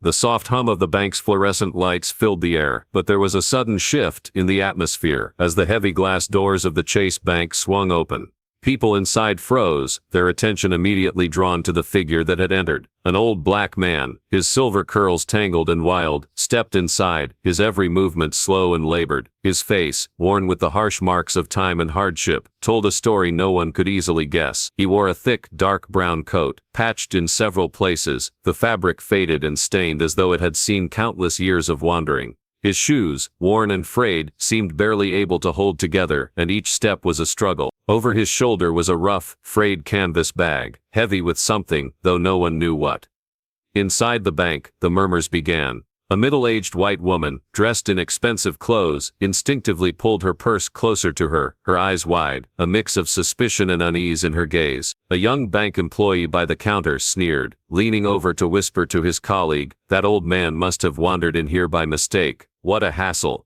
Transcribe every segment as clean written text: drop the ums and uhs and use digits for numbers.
The soft hum of the bank's fluorescent lights filled the air, but there was a sudden shift in the atmosphere as the heavy glass doors of the Chase Bank swung open. People inside froze, their attention immediately drawn to the figure that had entered. An old black man, his silver curls tangled and wild, stepped inside, his every movement slow and labored. His face, worn with the harsh marks of time and hardship, told a story no one could easily guess. He wore a thick, dark brown coat, patched in several places, the fabric faded and stained as though it had seen countless years of wandering. His shoes, worn and frayed, seemed barely able to hold together, and each step was a struggle. Over his shoulder was a rough, frayed canvas bag, heavy with something, though no one knew what. Inside the bank, the murmurs began. A middle-aged white woman, dressed in expensive clothes, instinctively pulled her purse closer to her, her eyes wide, a mix of suspicion and unease in her gaze. A young bank employee by the counter sneered, leaning over to whisper to his colleague, "That old man must have wandered in here by mistake. What a hassle."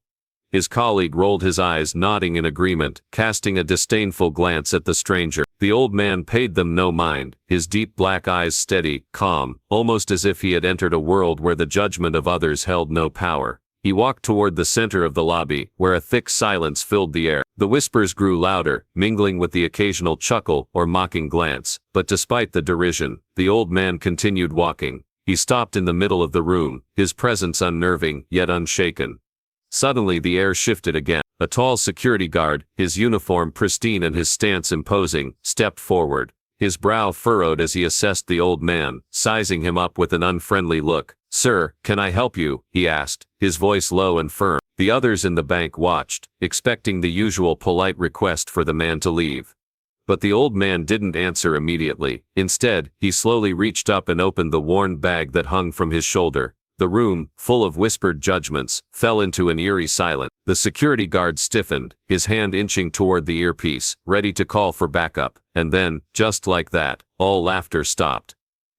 His colleague rolled his eyes, nodding in agreement, casting a disdainful glance at the stranger. The old man paid them no mind, his deep black eyes steady, calm, almost as if he had entered a world where the judgment of others held no power. He walked toward the center of the lobby, where a thick silence filled the air. The whispers grew louder, mingling with the occasional chuckle or mocking glance, but despite the derision, the old man continued walking. He stopped in the middle of the room, his presence unnerving, yet unshaken. Suddenly the air shifted again. A tall security guard, his uniform pristine and his stance imposing, stepped forward. His brow furrowed as he assessed the old man, sizing him up with an unfriendly look. "Sir, can I help you?" he asked, his voice low and firm. The others in the bank watched, expecting the usual polite request for the man to leave. But the old man didn't answer immediately. Instead, he slowly reached up and opened the worn bag that hung from his shoulder. The room, full of whispered judgments, fell into an eerie silence. The security guard stiffened, his hand inching toward the earpiece, ready to call for backup, and then, just like that, all laughter stopped.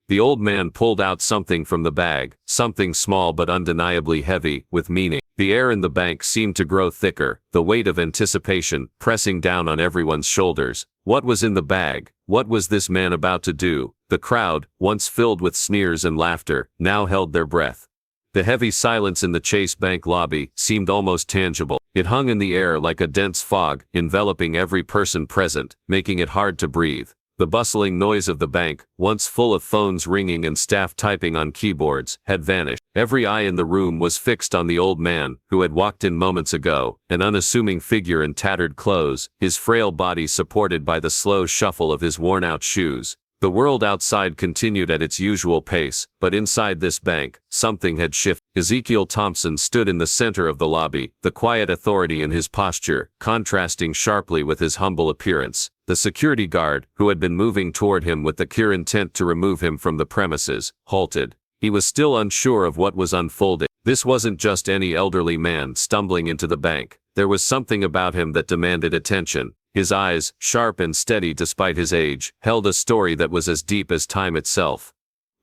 The old man pulled out something from the bag, something small but undeniably heavy, with meaning. The air in the bank seemed to grow thicker, the weight of anticipation pressing down on everyone's shoulders. What was in the bag? What was this man about to do? The crowd, once filled with sneers and laughter, now held their breath. The heavy silence in the Chase Bank lobby seemed almost tangible. It hung in the air like a dense fog, enveloping every person present, making it hard to breathe. The bustling noise of the bank, once full of phones ringing and staff typing on keyboards, had vanished. Every eye in the room was fixed on the old man, who had walked in moments ago, an unassuming figure in tattered clothes, his frail body supported by the slow shuffle of his worn-out shoes. The world outside continued at its usual pace, but inside this bank, something had shifted. Ezekiel Thompson stood in the center of the lobby, the quiet authority in his posture, contrasting sharply with his humble appearance. The security guard, who had been moving toward him with the clear intent to remove him from the premises, halted. He was still unsure of what was unfolding. This wasn't just any elderly man stumbling into the bank. There was something about him that demanded attention. His eyes, sharp and steady despite his age, held a story that was as deep as time itself.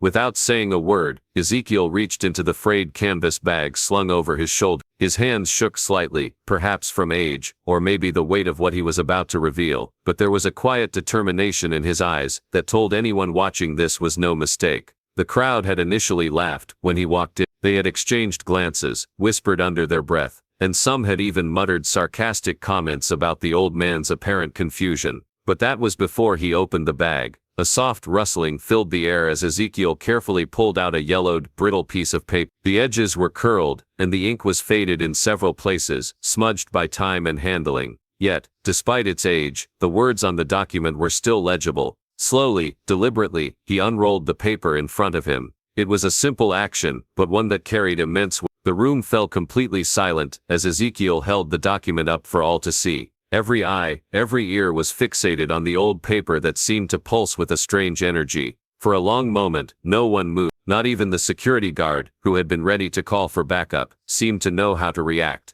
Without saying a word, Ezekiel reached into the frayed canvas bag slung over his shoulder. His hands shook slightly, perhaps from age, or maybe the weight of what he was about to reveal, but there was a quiet determination in his eyes that told anyone watching this was no mistake. The crowd had initially laughed when he walked in. They had exchanged glances, whispered under their breath, and some had even muttered sarcastic comments about the old man's apparent confusion. But that was before he opened the bag. A soft rustling filled the air as Ezekiel carefully pulled out a yellowed, brittle piece of paper. The edges were curled, and the ink was faded in several places, smudged by time and handling. Yet, despite its age, the words on the document were still legible. Slowly, deliberately, he unrolled the paper in front of him. It was a simple action, but one that carried immense weight. The room fell completely silent as Ezekiel held the document up for all to see. Every eye, every ear was fixated on the old paper that seemed to pulse with a strange energy. For a long moment, no one moved. Not even the security guard, who had been ready to call for backup, seemed to know how to react.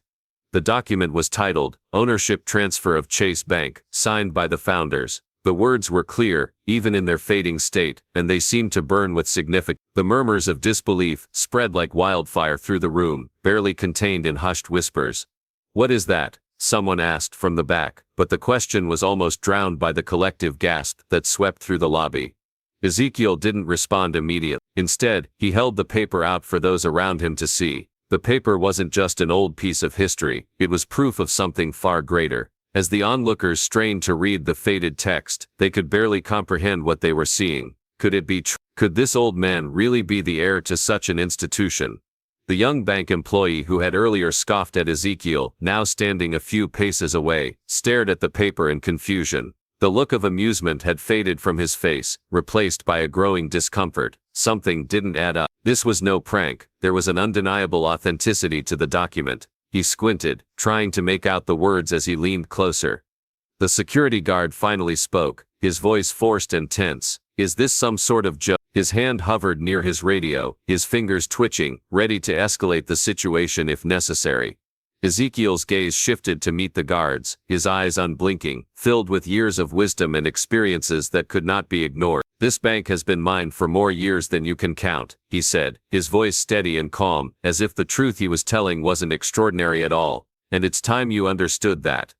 The document was titled, "Ownership Transfer of Chase Bank," signed by the founders. The words were clear, even in their fading state, and they seemed to burn with significance. The murmurs of disbelief spread like wildfire through the room, barely contained in hushed whispers. "What is that?" someone asked from the back, but the question was almost drowned by the collective gasp that swept through the lobby. Ezekiel didn't respond immediately. Instead, he held the paper out for those around him to see. The paper wasn't just an old piece of history, it was proof of something far greater. As the onlookers strained to read the faded text, they could barely comprehend what they were seeing. Could it be true? Could this old man really be the heir to such an institution? The young bank employee who had earlier scoffed at Ezekiel, now standing a few paces away, stared at the paper in confusion. The look of amusement had faded from his face, replaced by a growing discomfort. Something didn't add up. This was no prank, there was an undeniable authenticity to the document. He squinted, trying to make out the words as he leaned closer. The security guard finally spoke, his voice forced and tense. Is this some sort of joke? His hand hovered near his radio, his fingers twitching, ready to escalate the situation if necessary. Ezekiel's gaze shifted to meet the guard's, his eyes unblinking, filled with years of wisdom and experiences that could not be ignored. This bank has been mine for more years than you can count, he said, his voice steady and calm, as if the truth he was telling wasn't extraordinary at all. And it's time you understood that.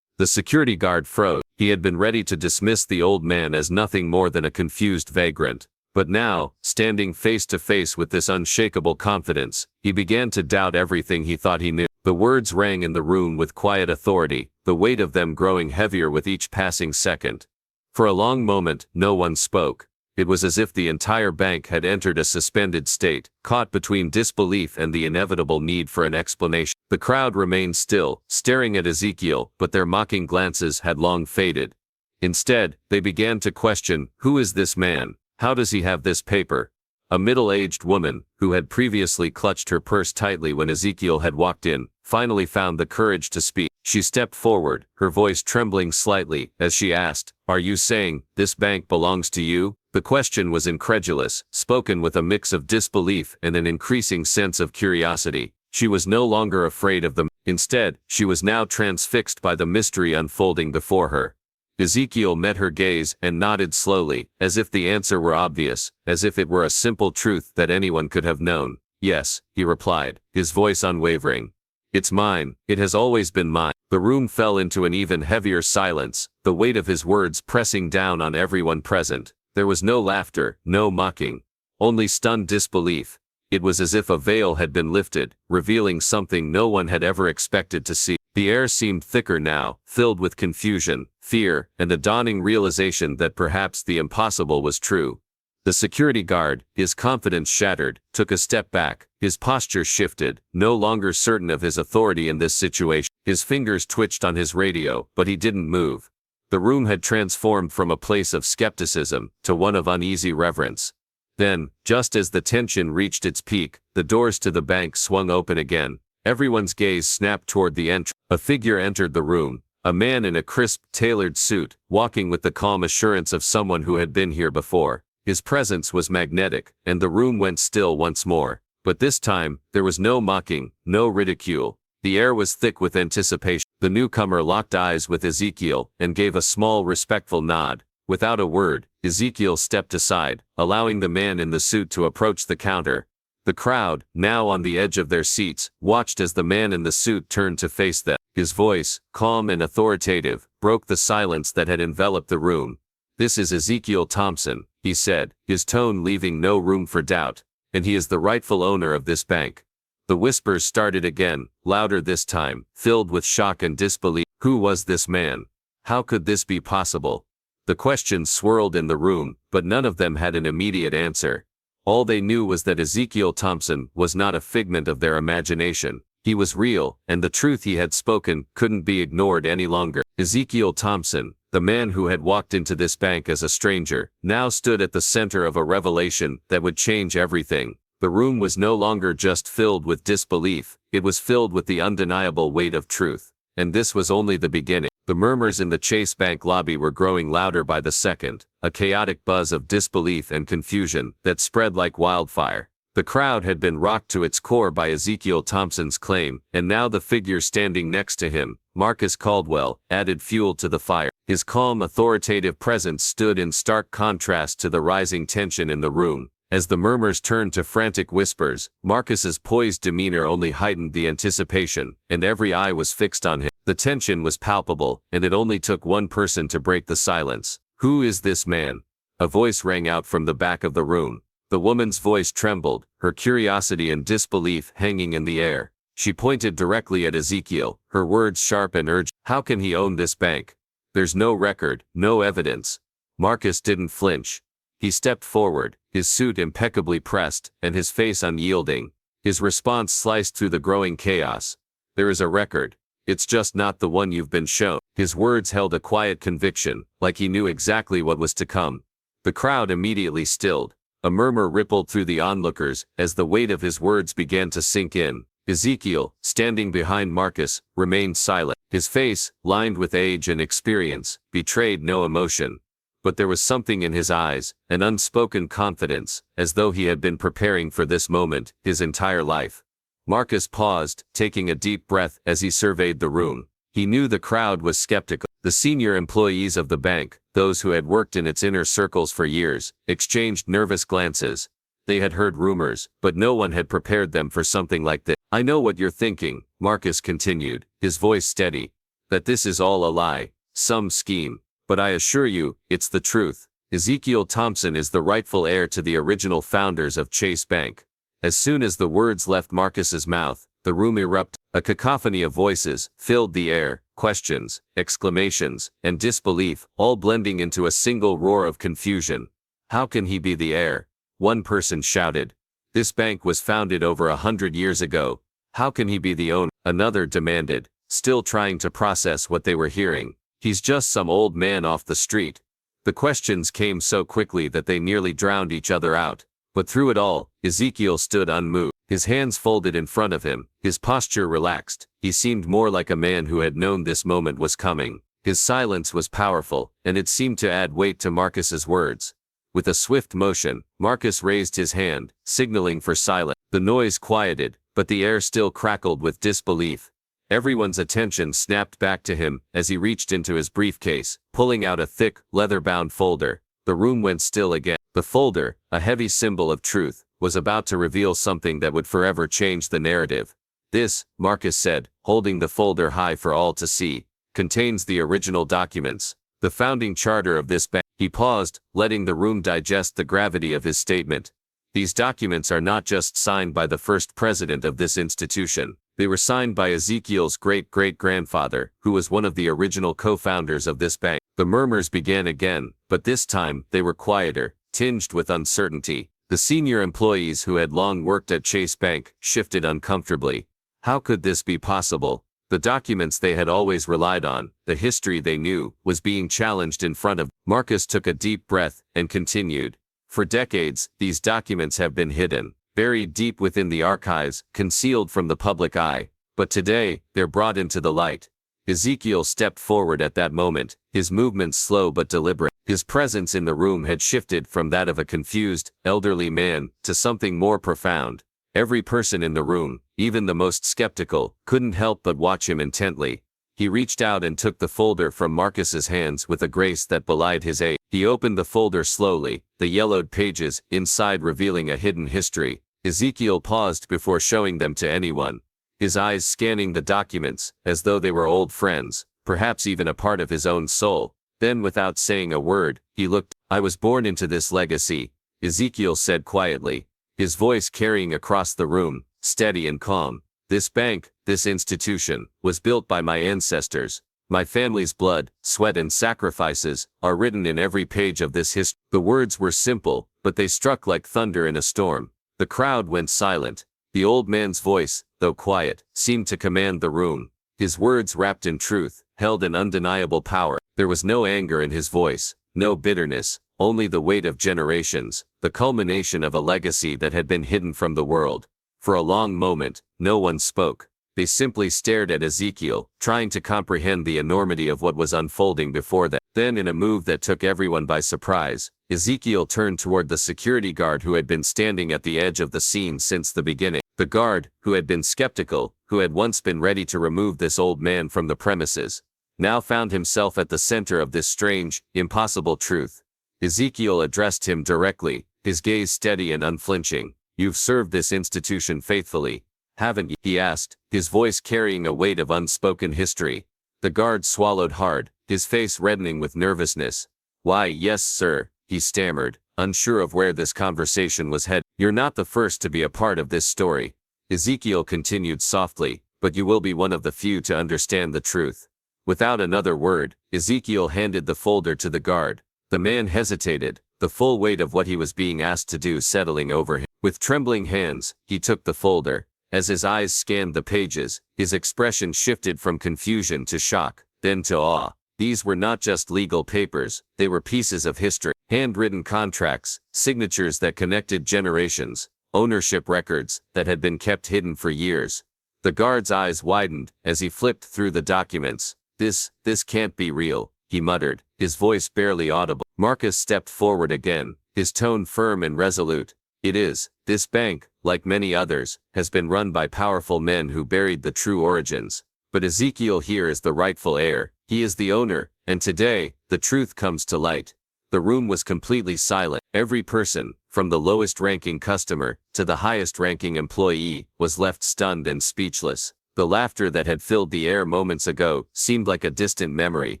The security guard froze. He had been ready to dismiss the old man as nothing more than a confused vagrant. But now, standing face to face with this unshakable confidence, he began to doubt everything he thought he knew. The words rang in the room with quiet authority, the weight of them growing heavier with each passing second. For a long moment, no one spoke. It was as if the entire bank had entered a suspended state, caught between disbelief and the inevitable need for an explanation. The crowd remained still, staring at Ezekiel, but their mocking glances had long faded. Instead, they began to question, who is this man? How does he have this paper? A middle-aged woman, who had previously clutched her purse tightly when Ezekiel had walked in, finally found the courage to speak. She stepped forward, her voice trembling slightly, as she asked, "Are you saying, this bank belongs to you?" The question was incredulous, spoken with a mix of disbelief and an increasing sense of curiosity. She was no longer afraid of them. Instead, she was now transfixed by the mystery unfolding before her. Ezekiel met her gaze and nodded slowly, as if the answer were obvious, as if it were a simple truth that anyone could have known. "Yes," he replied, his voice unwavering. "It's mine, it has always been mine." The room fell into an even heavier silence, the weight of his words pressing down on everyone present. There was no laughter, no mocking, only stunned disbelief. It was as if a veil had been lifted, revealing something no one had ever expected to see. The air seemed thicker now, filled with confusion, fear, and a dawning realization that perhaps the impossible was true. The security guard, his confidence shattered, took a step back, his posture shifted, no longer certain of his authority in this situation. His fingers twitched on his radio, but he didn't move. The room had transformed from a place of skepticism to one of uneasy reverence. Then, just as the tension reached its peak, the doors to the bank swung open again. Everyone's gaze snapped toward the entrance. A figure entered the room, a man in a crisp, tailored suit, walking with the calm assurance of someone who had been here before. His presence was magnetic, and the room went still once more. But this time, there was no mocking, no ridicule. The air was thick with anticipation. The newcomer locked eyes with Ezekiel and gave a small, respectful nod. Without a word, Ezekiel stepped aside, allowing the man in the suit to approach the counter. The crowd, now on the edge of their seats, watched as the man in the suit turned to face them. His voice, calm and authoritative, broke the silence that had enveloped the room. "This is Ezekiel Thompson," he said, his tone leaving no room for doubt, "and he is the rightful owner of this bank." The whispers started again, louder this time, filled with shock and disbelief. Who was this man? How could this be possible? The questions swirled in the room, but none of them had an immediate answer. All they knew was that Ezekiel Thompson was not a figment of their imagination. He was real, and the truth he had spoken couldn't be ignored any longer. Ezekiel Thompson, the man who had walked into this bank as a stranger, now stood at the center of a revelation that would change everything. The room was no longer just filled with disbelief, it was filled with the undeniable weight of truth. And this was only the beginning. The murmurs in the Chase Bank lobby were growing louder by the second, a chaotic buzz of disbelief and confusion that spread like wildfire. The crowd had been rocked to its core by Ezekiel Thompson's claim, and now the figure standing next to him, Marcus Caldwell, added fuel to the fire. His calm, authoritative presence stood in stark contrast to the rising tension in the room. As the murmurs turned to frantic whispers, Marcus's poised demeanor only heightened the anticipation, and every eye was fixed on him. The tension was palpable, and it only took one person to break the silence. "Who is this man?" A voice rang out from the back of the room. The woman's voice trembled, her curiosity and disbelief hanging in the air. She pointed directly at Ezekiel, her words sharp and urgent. How can he own this bank? There's no record, no evidence. Marcus didn't flinch. He stepped forward, his suit impeccably pressed, and his face unyielding. His response sliced through the growing chaos. There is a record. It's just not the one you've been shown. His words held a quiet conviction, like he knew exactly what was to come. The crowd immediately stilled. A murmur rippled through the onlookers as the weight of his words began to sink in. Ezekiel, standing behind Marcus, remained silent. His face, lined with age and experience, betrayed no emotion. But there was something in his eyes, an unspoken confidence, as though he had been preparing for this moment his entire life. Marcus paused, taking a deep breath as he surveyed the room. He knew the crowd was skeptical. The senior employees of the bank, those who had worked in its inner circles for years, exchanged nervous glances. They had heard rumors, but no one had prepared them for something like this. I know what you're thinking, Marcus continued, his voice steady. That this is all a lie, some scheme. But I assure you, it's the truth. Ezekiel Thompson is the rightful heir to the original founders of Chase Bank. As soon as the words left Marcus's mouth, the room erupted. A cacophony of voices filled the air, questions, exclamations, and disbelief, all blending into a single roar of confusion. How can he be the heir? One person shouted. This bank was founded over 100 years ago. How can he be the owner? Another demanded, still trying to process what they were hearing. He's just some old man off the street. The questions came so quickly that they nearly drowned each other out. But through it all, Ezekiel stood unmoved. His hands folded in front of him, his posture relaxed. He seemed more like a man who had known this moment was coming. His silence was powerful, and it seemed to add weight to Marcus's words. With a swift motion, Marcus raised his hand, signaling for silence. The noise quieted, but the air still crackled with disbelief. Everyone's attention snapped back to him as he reached into his briefcase, pulling out a thick, leather-bound folder. The room went still again. The folder, a heavy symbol of truth, was about to reveal something that would forever change the narrative. This, Marcus said, holding the folder high for all to see, contains the original documents, the founding charter of this bank. He paused, letting the room digest the gravity of his statement. These documents are not just signed by the first president of this institution. They were signed by Ezekiel's great-great-grandfather, who was one of the original co-founders of this bank. The murmurs began again, but this time they were quieter, tinged with uncertainty. The senior employees who had long worked at Chase Bank shifted uncomfortably. How could this be possible? The documents they had always relied on, the history they knew, was being challenged in front of. Marcus took a deep breath and continued. For decades, these documents have been hidden, buried deep within the archives, concealed from the public eye. But today, they're brought into the light. Ezekiel stepped forward at that moment, his movements slow but deliberate. His presence in the room had shifted from that of a confused, elderly man, to something more profound. Every person in the room, even the most skeptical, couldn't help but watch him intently. He reached out and took the folder from Marcus's hands with a grace that belied his age. He opened the folder slowly, the yellowed pages inside revealing a hidden history. Ezekiel paused before showing them to anyone, his eyes scanning the documents, as though they were old friends, perhaps even a part of his own soul. Then without saying a word, he looked. I was born into this legacy, Ezekiel said quietly, his voice carrying across the room, steady and calm. This bank, this institution, was built by my ancestors. My family's blood, sweat and sacrifices are written in every page of this history. The words were simple, but they struck like thunder in a storm. The crowd went silent. The old man's voice, though quiet, seemed to command the room. His words, wrapped in truth, held an undeniable power. There was no anger in his voice, no bitterness, only the weight of generations, the culmination of a legacy that had been hidden from the world. For a long moment, no one spoke. They simply stared at Ezekiel, trying to comprehend the enormity of what was unfolding before them. Then, in a move that took everyone by surprise, Ezekiel turned toward the security guard who had been standing at the edge of the scene since the beginning. The guard, who had been skeptical, who had once been ready to remove this old man from the premises, now found himself at the center of this strange, impossible truth. Ezekiel addressed him directly, his gaze steady and unflinching. You've served this institution faithfully, haven't you? He asked, his voice carrying a weight of unspoken history. The guard swallowed hard, his face reddening with nervousness. Why, yes, sir, he stammered, unsure of where this conversation was headed. "You're not the first to be a part of this story," Ezekiel continued softly, "but you will be one of the few to understand the truth." Without another word, Ezekiel handed the folder to the guard. The man hesitated, the full weight of what he was being asked to do settling over him. With trembling hands, he took the folder. As his eyes scanned the pages, his expression shifted from confusion to shock, then to awe. These were not just legal papers, they were pieces of history, handwritten contracts, signatures that connected generations, ownership records that had been kept hidden for years. The guard's eyes widened as he flipped through the documents. This can't be real," he muttered, his voice barely audible. Marcus stepped forward again, his tone firm and resolute. "It is. This bank, like many others, has been run by powerful men who buried the true origins. But Ezekiel here is the rightful heir, he is the owner, and today, the truth comes to light." The room was completely silent. Every person, from the lowest-ranking customer to the highest-ranking employee, was left stunned and speechless. The laughter that had filled the air moments ago seemed like a distant memory,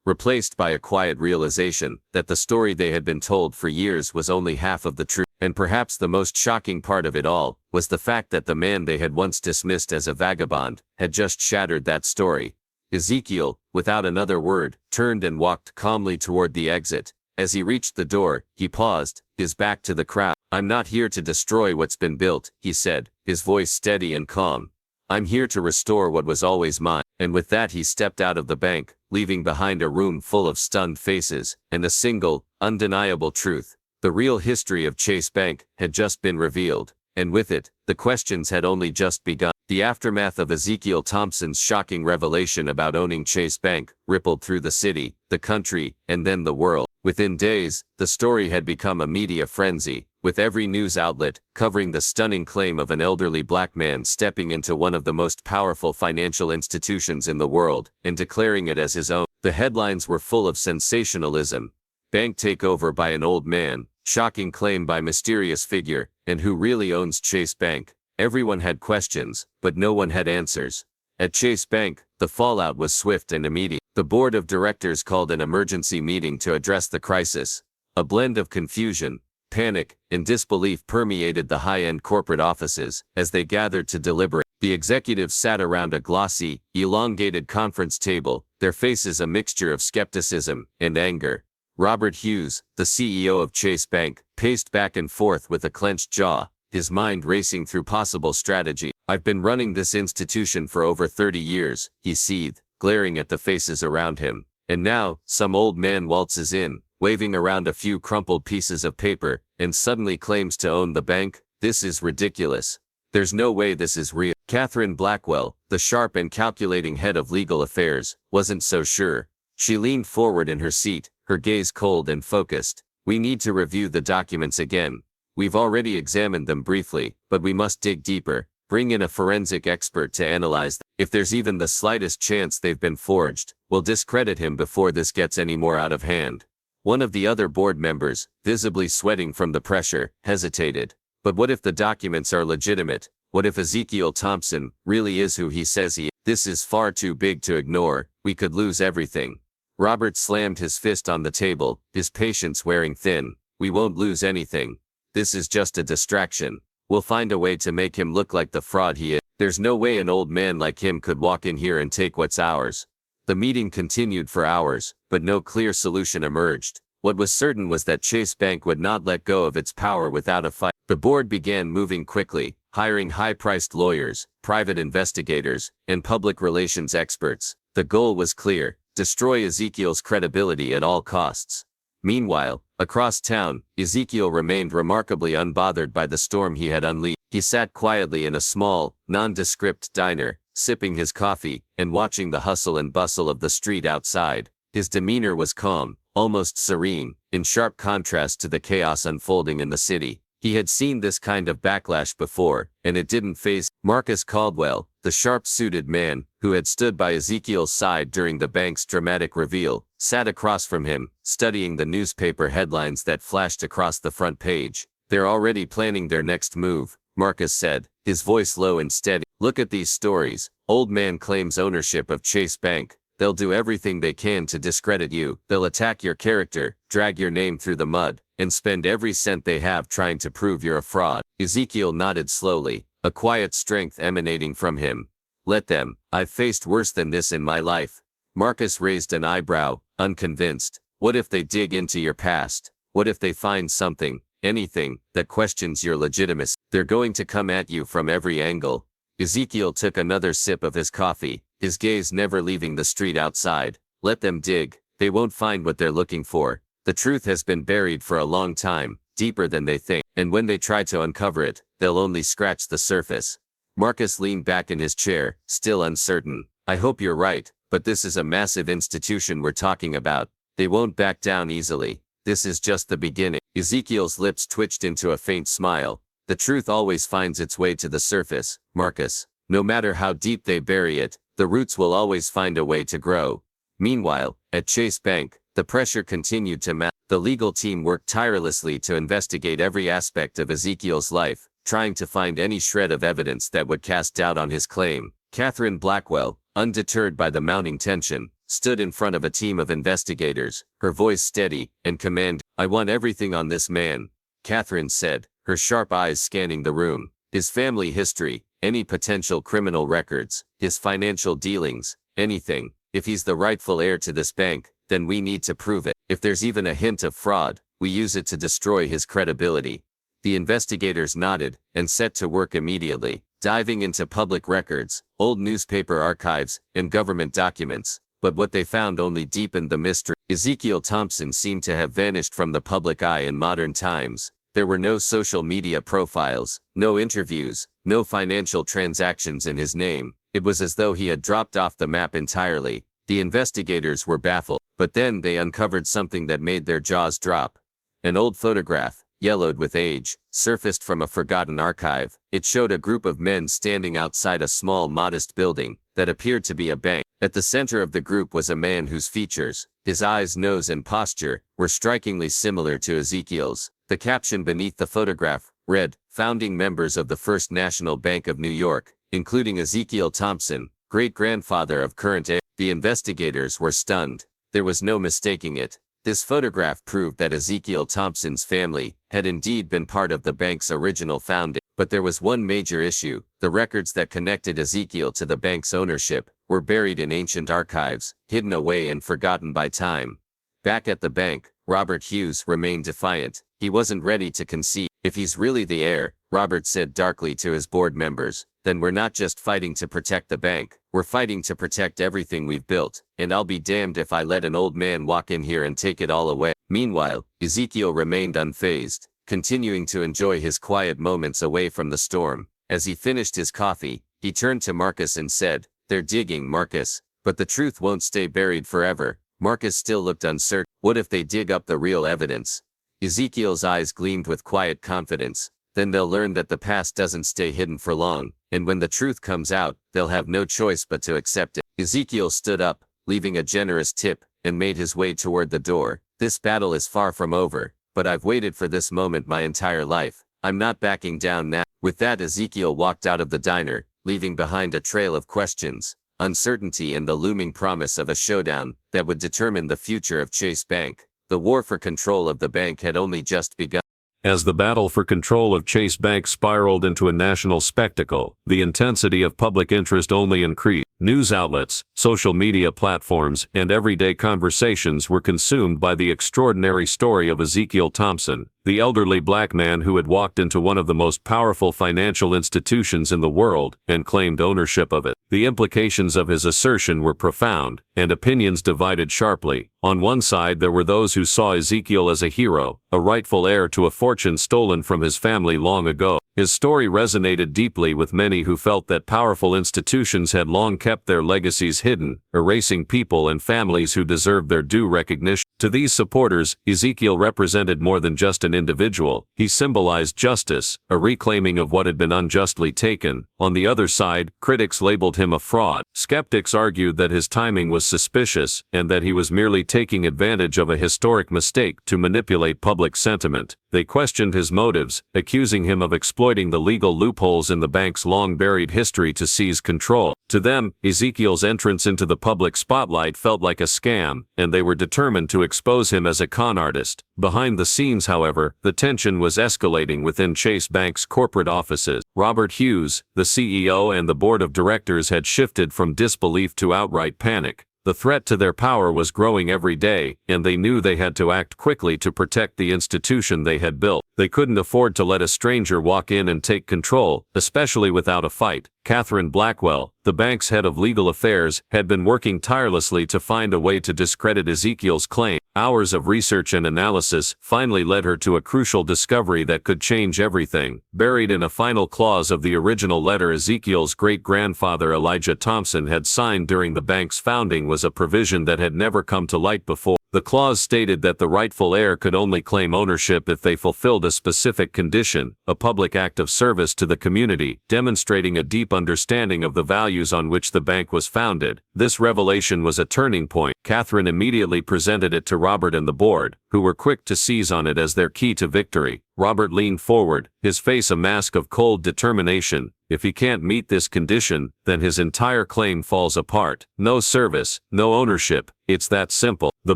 replaced by a quiet realization that the story they had been told for years was only half of the truth. And perhaps the most shocking part of it all was the fact that the man they had once dismissed as a vagabond had just shattered that story. Ezekiel, without another word, turned and walked calmly toward the exit. As he reached the door, he paused, his back to the crowd. "I'm not here to destroy what's been built," he said, his voice steady and calm. "I'm here to restore what was always mine." And with that he stepped out of the bank, leaving behind a room full of stunned faces, and a single, undeniable truth. The real history of Chase Bank had just been revealed, and with it, the questions had only just begun. The aftermath of Ezekiel Thompson's shocking revelation about owning Chase Bank rippled through the city, the country, and then the world. Within days, the story had become a media frenzy, with every news outlet covering the stunning claim of an elderly black man stepping into one of the most powerful financial institutions in the world and declaring it as his own. The headlines were full of sensationalism. Bank takeover by an old man, shocking claim by mysterious figure, and who really owns Chase Bank? Everyone had questions, but no one had answers. At Chase Bank, the fallout was swift and immediate. The board of directors called an emergency meeting to address the crisis. A blend of confusion, panic, and disbelief permeated the high-end corporate offices as they gathered to deliberate. The executives sat around a glossy, elongated conference table, their faces a mixture of skepticism and anger. Robert Hughes, the CEO of Chase Bank, paced back and forth with a clenched jaw, his mind racing through possible strategy. "I've been running this institution for over 30 years, he seethed, glaring at the faces around him. "And now, some old man waltzes in, waving around a few crumpled pieces of paper, and suddenly claims to own the bank? This is ridiculous. There's no way this is real." Catherine Blackwell, the sharp and calculating head of legal affairs, wasn't so sure. She leaned forward in her seat, her gaze cold and focused. "We need to review the documents again. We've already examined them briefly, but we must dig deeper, bring in a forensic expert to analyze them. If there's even the slightest chance they've been forged, we'll discredit him before this gets any more out of hand." One of the other board members, visibly sweating from the pressure, hesitated. "But what if the documents are legitimate? What if Ezekiel Thompson really is who he says he is? This is far too big to ignore. We could lose everything." Robert slammed his fist on the table, his patience wearing thin. "We won't lose anything. This is just a distraction. We'll find a way to make him look like the fraud he is. There's no way an old man like him could walk in here and take what's ours." The meeting continued for hours, but no clear solution emerged. What was certain was that Chase Bank would not let go of its power without a fight. The board began moving quickly, hiring high-priced lawyers, private investigators, and public relations experts. The goal was clear: destroy Ezekiel's credibility at all costs. Meanwhile, across town, Ezekiel remained remarkably unbothered by the storm he had unleashed. He sat quietly in a small, nondescript diner, sipping his coffee and watching the hustle and bustle of the street outside. His demeanor was calm, almost serene, in sharp contrast to the chaos unfolding in the city. He had seen this kind of backlash before, and it didn't faze. Marcus Caldwell, the sharp-suited man, who had stood by Ezekiel's side during the bank's dramatic reveal, sat across from him, studying the newspaper headlines that flashed across the front page. "They're already planning their next move," Marcus said, his voice low and steady. "Look at these stories. Old man claims ownership of Chase Bank. They'll do everything they can to discredit you. They'll attack your character, drag your name through the mud, and spend every cent they have trying to prove you're a fraud. Ezekiel nodded slowly, a quiet strength emanating from him. Let them. I've faced worse than this in my life. Marcus raised an eyebrow, unconvinced. What if they dig into your past? What if they find something, anything, that questions your legitimacy? They're going to come at you from every angle. Ezekiel took another sip of his coffee, his gaze never leaving the street outside. Let them dig. They won't find what they're looking for. The truth has been buried for a long time, deeper than they think, and when they try to uncover it, they'll only scratch the surface. Marcus leaned back in his chair, still uncertain. I hope you're right, but this is a massive institution we're talking about. They won't back down easily. This is just the beginning. Ezekiel's lips twitched into a faint smile. The truth always finds its way to the surface, Marcus. No matter how deep they bury it, the roots will always find a way to grow. Meanwhile, at Chase Bank, the pressure continued to mount. The legal team worked tirelessly to investigate every aspect of Ezekiel's life, trying to find any shred of evidence that would cast doubt on his claim. Catherine Blackwell, undeterred by the mounting tension, stood in front of a team of investigators, her voice steady and commanding. I want everything on this man, Catherine said, her sharp eyes scanning the room. His family history, any potential criminal records, his financial dealings, anything. If he's the rightful heir to this bank, then we need to prove it. If there's even a hint of fraud, we use it to destroy his credibility. The investigators nodded and set to work immediately, diving into public records, old newspaper archives, and government documents. But what they found only deepened the mystery. Ezekiel Thompson seemed to have vanished from the public eye in modern times. There were no social media profiles, no interviews, no financial transactions in his name. It was as though he had dropped off the map entirely. The investigators were baffled, but then they uncovered something that made their jaws drop. An old photograph, yellowed with age, surfaced from a forgotten archive. It showed a group of men standing outside a small, modest building that appeared to be a bank. At the center of the group was a man whose features, his eyes, nose, and posture, were strikingly similar to Ezekiel's. The caption beneath the photograph read, "Founding members of the First National Bank of New York, including Ezekiel Thompson, great-grandfather of current heir." The investigators were stunned. There was no mistaking it. This photograph proved that Ezekiel Thompson's family had indeed been part of the bank's original founding. But there was one major issue. The records that connected Ezekiel to the bank's ownership were buried in ancient archives, hidden away and forgotten by time. Back at the bank, Robert Hughes remained defiant. He wasn't ready to concede. If he's really the heir, Robert said darkly to his board members, then we're not just fighting to protect the bank, we're fighting to protect everything we've built, and I'll be damned if I let an old man walk in here and take it all away. Meanwhile, Ezekiel remained unfazed, continuing to enjoy his quiet moments away from the storm. As he finished his coffee, he turned to Marcus and said, "They're digging, Marcus, but the truth won't stay buried forever." Marcus still looked uncertain. What if they dig up the real evidence? Ezekiel's eyes gleamed with quiet confidence. Then they'll learn that the past doesn't stay hidden for long, and when the truth comes out, they'll have no choice but to accept it. Ezekiel stood up, leaving a generous tip, and made his way toward the door. This battle is far from over, but I've waited for this moment my entire life. I'm not backing down now. With that, Ezekiel walked out of the diner, leaving behind a trail of questions, uncertainty, and the looming promise of a showdown that would determine the future of Chase Bank. The war for control of the bank had only just begun. As the battle for control of Chase Bank spiraled into a national spectacle, the intensity of public interest only increased. News outlets, social media platforms, and everyday conversations were consumed by the extraordinary story of Ezekiel Thompson, the elderly black man who had walked into one of the most powerful financial institutions in the world and claimed ownership of it. The implications of his assertion were profound, and opinions divided sharply. On one side, there were those who saw Ezekiel as a hero, a rightful heir to a fortune stolen from his family long ago. His story resonated deeply with many who felt that powerful institutions had long kept their legacies hidden, erasing people and families who deserved their due recognition. To these supporters, Ezekiel represented more than just an individual. He symbolized justice, a reclaiming of what had been unjustly taken. On the other side, critics labeled him a fraud. Skeptics argued that his timing was suspicious and that he was merely taking advantage of a historic mistake to manipulate public sentiment. They questioned his motives, accusing him of exploiting exploiting the legal loopholes in the bank's long-buried history to seize control. To them, Ezekiel's entrance into the public spotlight felt like a scam, and they were determined to expose him as a con artist. Behind the scenes, however, the tension was escalating within Chase Bank's corporate offices. Robert Hughes, the CEO and the board of directors had shifted from disbelief to outright panic. The threat to their power was growing every day, and they knew they had to act quickly to protect the institution they had built. They couldn't afford to let a stranger walk in and take control, especially without a fight. Catherine Blackwell, the bank's head of legal affairs, had been working tirelessly to find a way to discredit Ezekiel's claim. Hours of research and analysis finally led her to a crucial discovery that could change everything. Buried in a final clause of the original letter Ezekiel's great-grandfather Elijah Thompson had signed during the bank's founding was a provision that had never come to light before. The clause stated that the rightful heir could only claim ownership if they fulfilled a specific condition, a public act of service to the community, demonstrating a deep understanding of the values on which the bank was founded. This revelation was a turning point. Catherine immediately presented it to Robert and the board, who were quick to seize on it as their key to victory. Robert leaned forward, his face a mask of cold determination. If he can't meet this condition, then his entire claim falls apart. No service, no ownership. It's that simple. The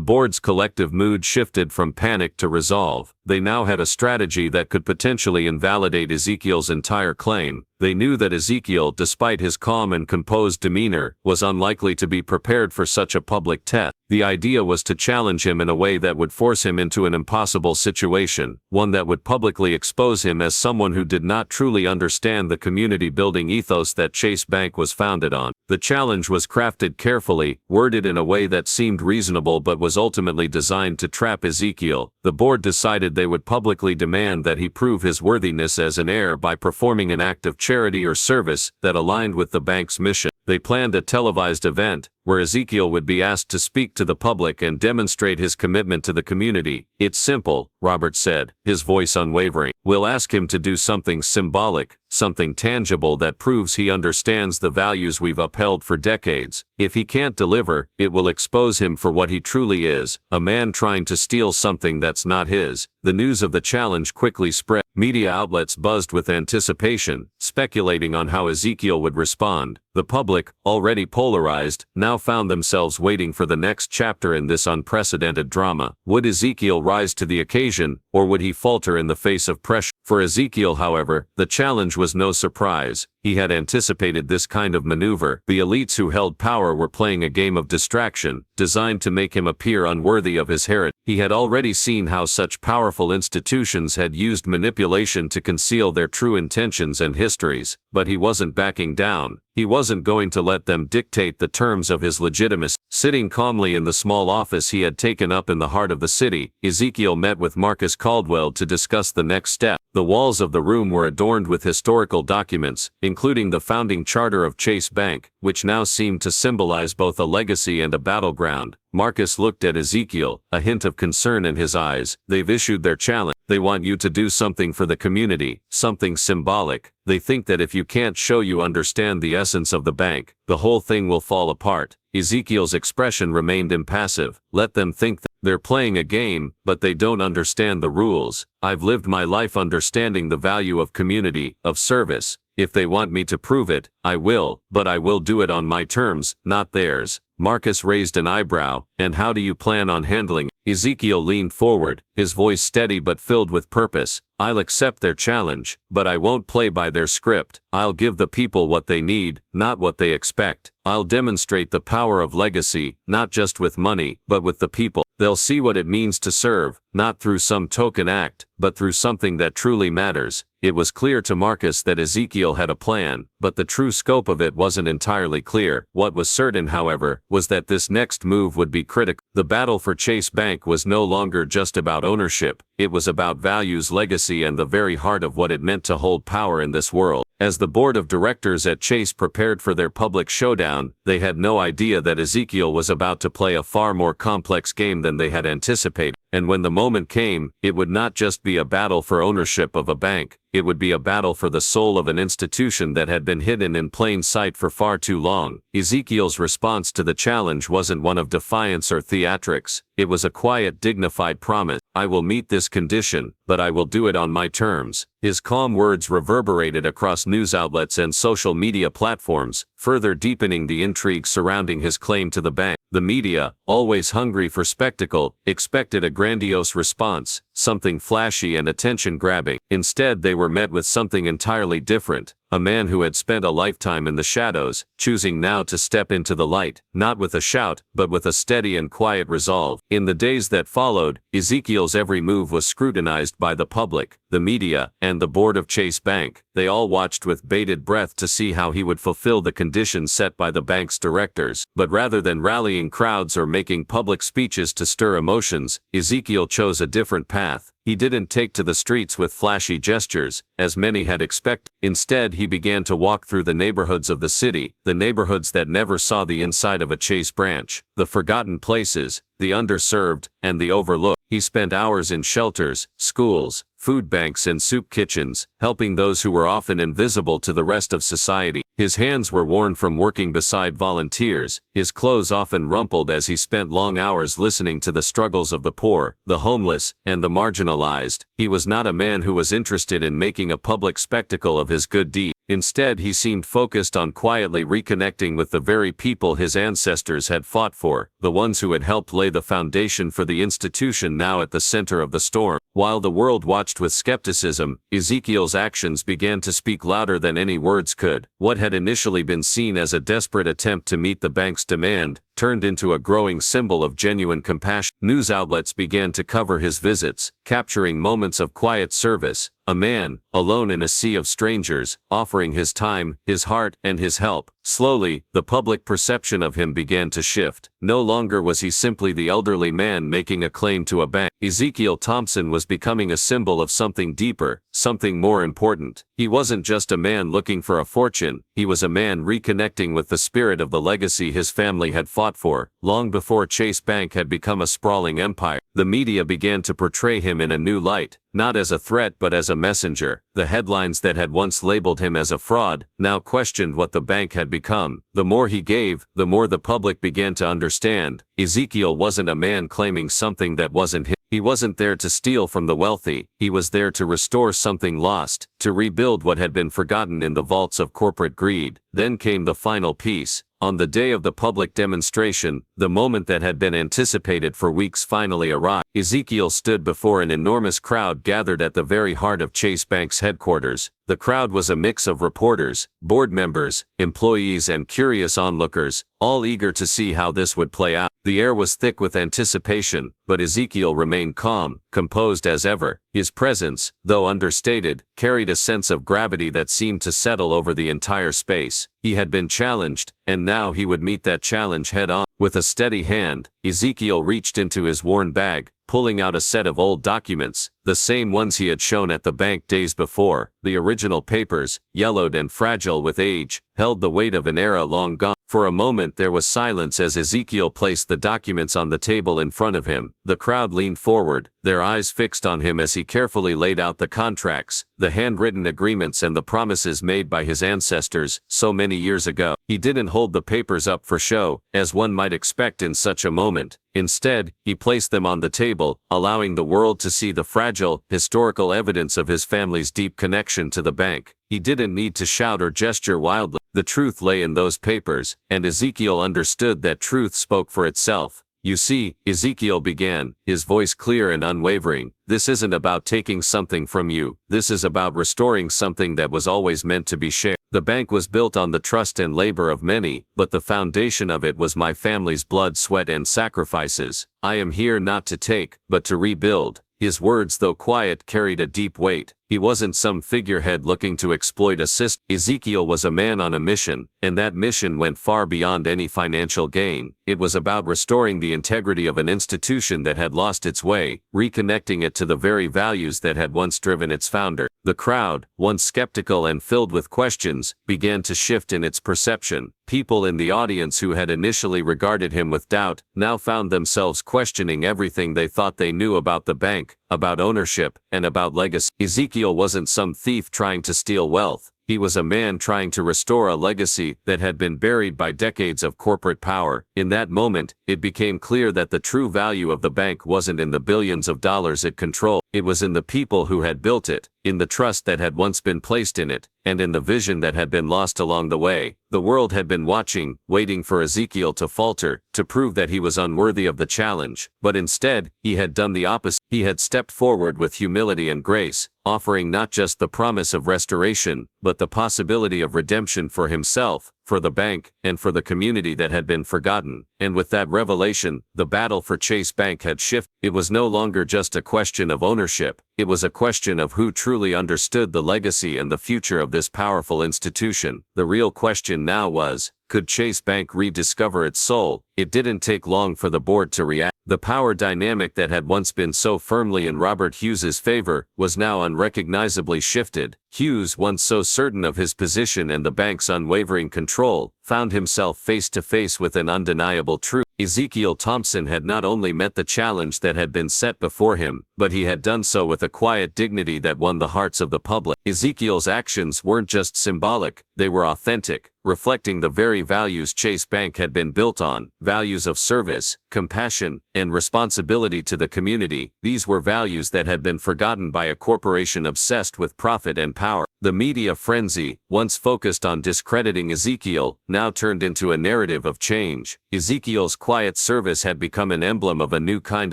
board's collective mood shifted from panic to resolve. They now had a strategy that could potentially invalidate Ezekiel's entire claim. They knew that Ezekiel, despite his calm and composed demeanor, was unlikely to be prepared for such a public test. The idea was to challenge him in a way that would force him into an impossible situation, one that would publicly expose him as someone who did not truly understand the community-building ethos that Chase Bank was founded on. The challenge was crafted carefully, worded in a way that seemed reasonable but was ultimately designed to trap Ezekiel. The board decided they would publicly demand that he prove his worthiness as an heir by performing an act of charity or service that aligned with the bank's mission. They planned a televised event, where Ezekiel would be asked to speak to the public and demonstrate his commitment to the community. It's simple, Robert said, his voice unwavering. We'll ask him to do something symbolic, something tangible that proves he understands the values we've upheld for decades. If he can't deliver, it will expose him for what he truly is, a man trying to steal something that's not his. The news of the challenge quickly spread. Media outlets buzzed with anticipation, speculating on how Ezekiel would respond. The public, already polarized, now found themselves waiting for the next chapter in this unprecedented drama. Would Ezekiel rise to the occasion, or would he falter in the face of pressure? For Ezekiel, however, the challenge was no surprise. He had anticipated this kind of maneuver. The elites who held power were playing a game of distraction, designed to make him appear unworthy of his heritage. He had already seen how such powerful institutions had used manipulation to conceal their true intentions and histories, but he wasn't backing down. He wasn't going to let them dictate the terms of his legitimacy. Sitting calmly in the small office he had taken up in the heart of the city, Ezekiel met with Marcus Caldwell to discuss the next step. The walls of the room were adorned with historical documents, including the founding charter of Chase Bank, which now seemed to symbolize both a legacy and a battleground. Marcus looked at Ezekiel, a hint of concern in his eyes. They've issued their challenge. They want you to do something for the community, something symbolic. They think that if you can't show you understand the essence of the bank, the whole thing will fall apart. Ezekiel's expression remained impassive. Let them think that they're playing a game, but they don't understand the rules. I've lived my life understanding the value of community, of service. If they want me to prove it, I will, but I will do it on my terms, not theirs. Marcus raised an eyebrow. And how do you plan on handling it? Ezekiel leaned forward, his voice steady but filled with purpose. I'll accept their challenge, but I won't play by their script. I'll give the people what they need, not what they expect. I'll demonstrate the power of legacy, not just with money, but with the people. They'll see what it means to serve, not through some token act, but through something that truly matters. It was clear to Marcus that Ezekiel had a plan, but the true scope of it wasn't entirely clear. What was certain, however, was that this next move would be critical. The battle for Chase Bank was no longer just about ownership. It was about values, legacy, and the very heart of what it meant to hold power in this world. As the board of directors at Chase prepared for their public showdown, they had no idea that Ezekiel was about to play a far more complex game than they had anticipated. And when the moment came, it would not just be a battle for ownership of a bank, it would be a battle for the soul of an institution that had been hidden in plain sight for far too long. Ezekiel's response to the challenge wasn't one of defiance or theatrics, it was a quiet, dignified promise. I will meet this condition, but I will do it on my terms. His calm words reverberated across news outlets and social media platforms, further deepening the intrigue surrounding his claim to the bank. The media, always hungry for spectacle, expected a grandiose response, something flashy and attention-grabbing. Instead, they were met with something entirely different. A man who had spent a lifetime in the shadows, choosing now to step into the light, not with a shout, but with a steady and quiet resolve. In the days that followed, Ezekiel's every move was scrutinized by the public, the media, and the board of Chase Bank. They all watched with bated breath to see how he would fulfill the conditions set by the bank's directors. But rather than rallying crowds or making public speeches to stir emotions, Ezekiel chose a different path. He didn't take to the streets with flashy gestures, as many had expected. Instead, he began to walk through the neighborhoods of the city, the neighborhoods that never saw the inside of a Chase branch, the forgotten places, the underserved, and the overlooked. He spent hours in shelters, schools, food banks and soup kitchens, helping those who were often invisible to the rest of society. His hands were worn from working beside volunteers, his clothes often rumpled as he spent long hours listening to the struggles of the poor, the homeless, and the marginalized. He was not a man who was interested in making a public spectacle of his good deed. Instead, he seemed focused on quietly reconnecting with the very people his ancestors had fought for, the ones who had helped lay the foundation for the institution now at the center of the storm. While the world watched with skepticism, Ezekiel's actions began to speak louder than any words could. What had initially been seen as a desperate attempt to meet the bank's demand, turned into a growing symbol of genuine compassion. News outlets began to cover his visits, capturing moments of quiet service, a man, alone in a sea of strangers, offering his time, his heart, and his help. Slowly, the public perception of him began to shift. No longer was he simply the elderly man making a claim to a bank. Ezekiel Thompson was becoming a symbol of something deeper, something more important. He wasn't just a man looking for a fortune, he was a man reconnecting with the spirit of the legacy his family had fought for, long before Chase Bank had become a sprawling empire. The media began to portray him in a new light, not as a threat but as a messenger. The headlines that had once labeled him as a fraud, now questioned what the bank had become. The more he gave, the more the public began to understand. Ezekiel wasn't a man claiming something that wasn't his. He wasn't there to steal from the wealthy, he was there to restore something lost, to rebuild what had been forgotten in the vaults of corporate greed. Then came the final piece. On the day of the public demonstration, the moment that had been anticipated for weeks finally arrived. Ezekiel stood before an enormous crowd gathered at the very heart of Chase Bank's headquarters. The crowd was a mix of reporters, board members, employees and curious onlookers, all eager to see how this would play out. The air was thick with anticipation, but Ezekiel remained calm, composed as ever. His presence, though understated, carried a sense of gravity that seemed to settle over the entire space. He had been challenged, and now he would meet that challenge head-on. With a steady hand, Ezekiel reached into his worn bag, pulling out a set of old documents, the same ones he had shown at the bank days before. The original papers, yellowed and fragile with age, held the weight of an era long gone. For a moment there was silence as Ezekiel placed the documents on the table in front of him. The crowd leaned forward, their eyes fixed on him as he carefully laid out the contracts, the handwritten agreements and the promises made by his ancestors so many years ago. He didn't hold the papers up for show, as one might expect in such a moment. Instead, he placed them on the table, allowing the world to see the fragile, historical evidence of his family's deep connection to the bank. He didn't need to shout or gesture wildly. The truth lay in those papers, and Ezekiel understood that truth spoke for itself. You see, Ezekiel began, his voice clear and unwavering, this isn't about taking something from you, this is about restoring something that was always meant to be shared. The bank was built on the trust and labor of many, but the foundation of it was my family's blood, sweat and sacrifices. I am here not to take, but to rebuild. His words, though quiet, carried a deep weight. He wasn't some figurehead looking to exploit a system. Ezekiel was a man on a mission, and that mission went far beyond any financial gain. It was about restoring the integrity of an institution that had lost its way, reconnecting it to the very values that had once driven its founder. The crowd, once skeptical and filled with questions, began to shift in its perception. People in the audience who had initially regarded him with doubt now found themselves questioning everything they thought they knew about the bank, about ownership, and about legacy. Ezekiel wasn't some thief trying to steal wealth. He was a man trying to restore a legacy that had been buried by decades of corporate power. In that moment, it became clear that the true value of the bank wasn't in the billions of dollars it controlled. It was in the people who had built it, in the trust that had once been placed in it, and in the vision that had been lost along the way. The world had been watching, waiting for Ezekiel to falter, to prove that he was unworthy of the challenge. But instead, he had done the opposite. He had stepped forward with humility and grace, offering not just the promise of restoration, but the possibility of redemption for himself, for the bank, and for the community that had been forgotten. And with that revelation, the battle for Chase Bank had shifted. It was no longer just a question of ownership. It was a question of who truly understood the legacy and the future of this powerful institution. The real question now was, could Chase Bank rediscover its soul? It didn't take long for the board to react. The power dynamic that had once been so firmly in Robert Hughes's favor was now unrecognizably shifted. Hughes, once so certain of his position and the bank's unwavering control, found himself face to face with an undeniable truth. Ezekiel Thompson had not only met the challenge that had been set before him, but he had done so with a quiet dignity that won the hearts of the public. Ezekiel's actions weren't just symbolic, they were authentic, reflecting the very values Chase Bank had been built on, values of service, compassion, and responsibility to the community. These were values that had been forgotten by a corporation obsessed with profit and power. The media frenzy, once focused on discrediting Ezekiel, now turned into a narrative of change. Ezekiel's quiet service had become an emblem of a new kind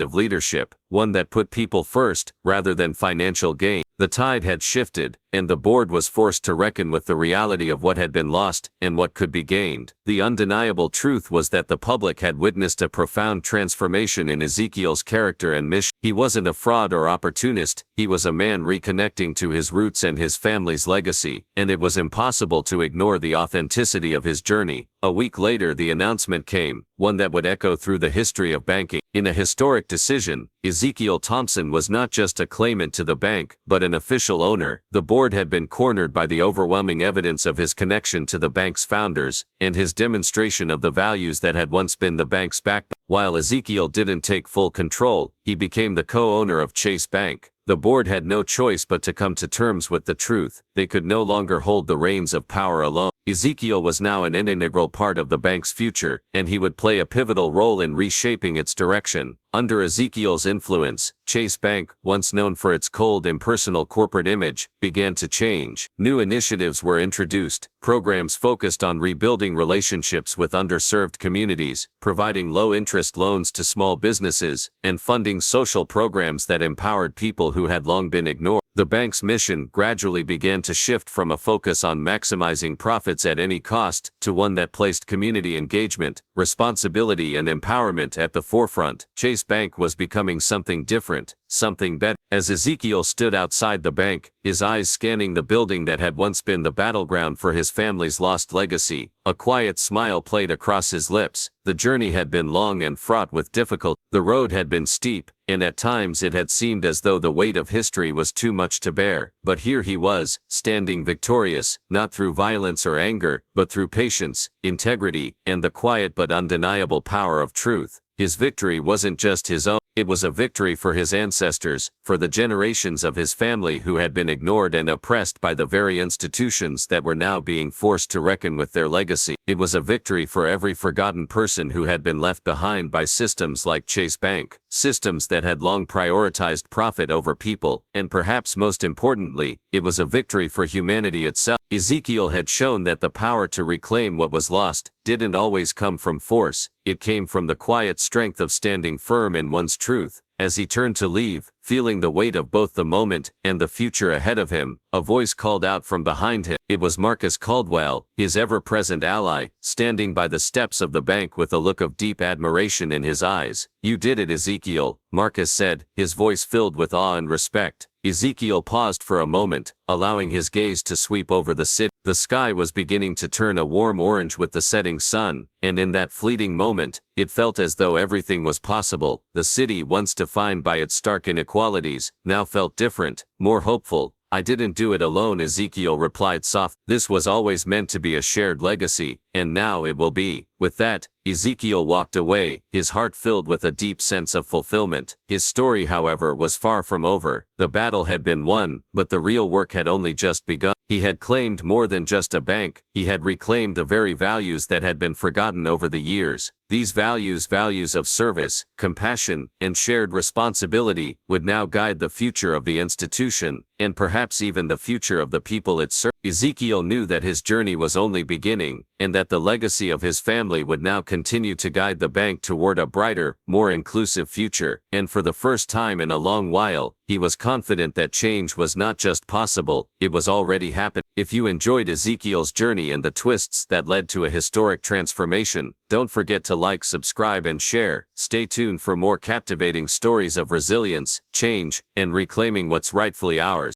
of leadership, one that put people first, rather than financial gain. The tide had shifted, and the board was forced to reckon with the reality of what had been lost and what could be gained. The undeniable truth was that the public had witnessed a profound transformation in Ezekiel's character and mission. He wasn't a fraud or opportunist, he was a man reconnecting to his roots and his family's legacy, and it was impossible to ignore the authenticity of his journey. A week later, the announcement came, one that would echo through the history of banking. In a historic decision, Ezekiel Thompson was not just a claimant to the bank, but an official owner. The board had been cornered by the overwhelming evidence of his connection to the bank's founders, and his demonstration of the values that had once been the bank's backbone. While Ezekiel didn't take full control, he became the co-owner of Chase Bank. The board had no choice but to come to terms with the truth. They could no longer hold the reins of power alone. Ezekiel was now an integral part of the bank's future, and he would play a pivotal role in reshaping its direction. Under Ezekiel's influence, Chase Bank, once known for its cold, impersonal corporate image, began to change. New initiatives were introduced, programs focused on rebuilding relationships with underserved communities, providing low-interest loans to small businesses, and funding social programs that empowered people who had long been ignored. The bank's mission gradually began to shift from a focus on maximizing profits at any cost to one that placed community engagement, responsibility, and empowerment at the forefront. Chase Bank was becoming something different, something better. As Ezekiel stood outside the bank, his eyes scanning the building that had once been the battleground for his family's lost legacy, a quiet smile played across his lips. The journey had been long and fraught with difficulty. The road had been steep, and at times it had seemed as though the weight of history was too much to bear. But here he was, standing victorious, not through violence or anger, but through patience, integrity, and the quiet but undeniable power of truth. His victory wasn't just his own, it was a victory for his ancestors, for the generations of his family who had been ignored and oppressed by the very institutions that were now being forced to reckon with their legacy. It was a victory for every forgotten person who had been left behind by systems like Chase Bank, systems that had long prioritized profit over people, and perhaps most importantly, it was a victory for humanity itself. Ezekiel had shown that the power to reclaim what was lost didn't always come from force, it came from the quiet strength of standing firm in one's truth. As he turned to leave, feeling the weight of both the moment and the future ahead of him, a voice called out from behind him. It was Marcus Caldwell, his ever-present ally, standing by the steps of the bank with a look of deep admiration in his eyes. "You did it, Ezekiel," Marcus said, his voice filled with awe and respect. Ezekiel paused for a moment, allowing his gaze to sweep over the city. The sky was beginning to turn a warm orange with the setting sun, and in that fleeting moment, it felt as though everything was possible. The city, once defined by its stark inequalities, now felt different, more hopeful. I didn't do it alone, Ezekiel replied softly. This was always meant to be a shared legacy, and now it will be. With that, Ezekiel walked away, his heart filled with a deep sense of fulfillment. His story, however, was far from over. The battle had been won, but the real work had only just begun. He had claimed more than just a bank. He had reclaimed the very values that had been forgotten over the years. These values of service, compassion, and shared responsibility, would now guide the future of the institution, and perhaps even the future of the people it served. Ezekiel knew that his journey was only beginning, and that the legacy of his family would now continue to guide the bank toward a brighter, more inclusive future. And for the first time in a long while, he was confident that change was not just possible, it was already happening. If you enjoyed Ezekiel's journey and the twists that led to a historic transformation, don't forget to like, subscribe, and share. Stay tuned for more captivating stories of resilience, change, and reclaiming what's rightfully ours.